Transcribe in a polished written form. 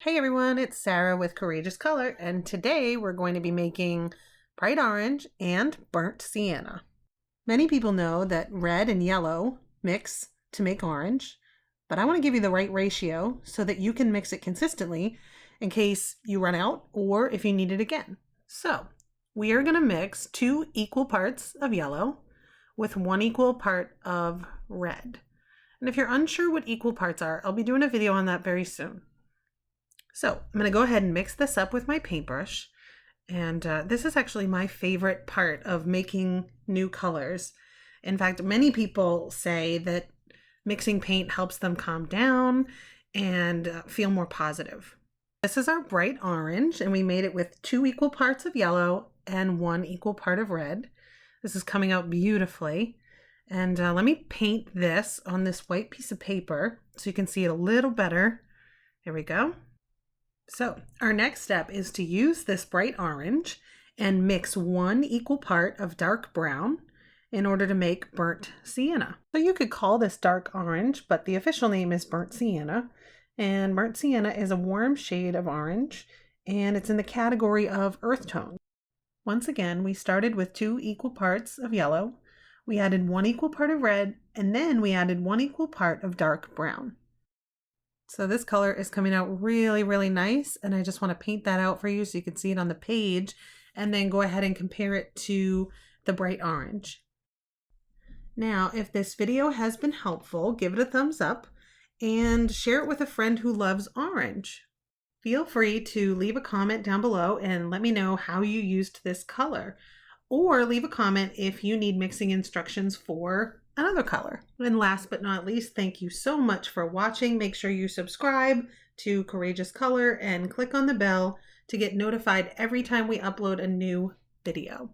Hey everyone, it's Sarah with Courageous Color, and today we're going to be making bright orange and burnt sienna. Many people know that red and yellow mix to make orange, but I want to give you the right ratio so that you can mix it consistently in case you run out or if you need it again. So we are going to mix 2 equal parts of yellow with 1 equal part of red. And if you're unsure what equal parts are, I'll be doing a video on that very soon. So I'm going to go ahead and mix this up with my paintbrush. And this is actually my favorite part of making new colors. In fact, many people say that mixing paint helps them calm down and feel more positive. This is our bright orange, and we made it with 2 equal parts of yellow and 1 equal part of red. This is coming out beautifully. And let me paint this on this white piece of paper so you can see it a little better. Here we go. So our next step is to use this bright orange and mix 1 equal part of dark brown in order to make burnt sienna. So you could call this dark orange, but the official name is burnt sienna. And burnt sienna is a warm shade of orange, and it's in the category of earth tone. Once again, we started with 2 equal parts of yellow. We added 1 equal part of red, and then we added 1 equal part of dark brown. So this color is coming out really, really nice, and I just want to paint that out for you so you can see it on the page and then go ahead and compare it to the bright orange. Now, if this video has been helpful, give it a thumbs up and share it with a friend who loves orange. Feel free to leave a comment down below and let me know how you used this color, or leave a comment if you need mixing instructions for another color. And last but not least, thank you so much for watching. Make sure you subscribe to Courageous Color and click on the bell to get notified every time we upload a new video.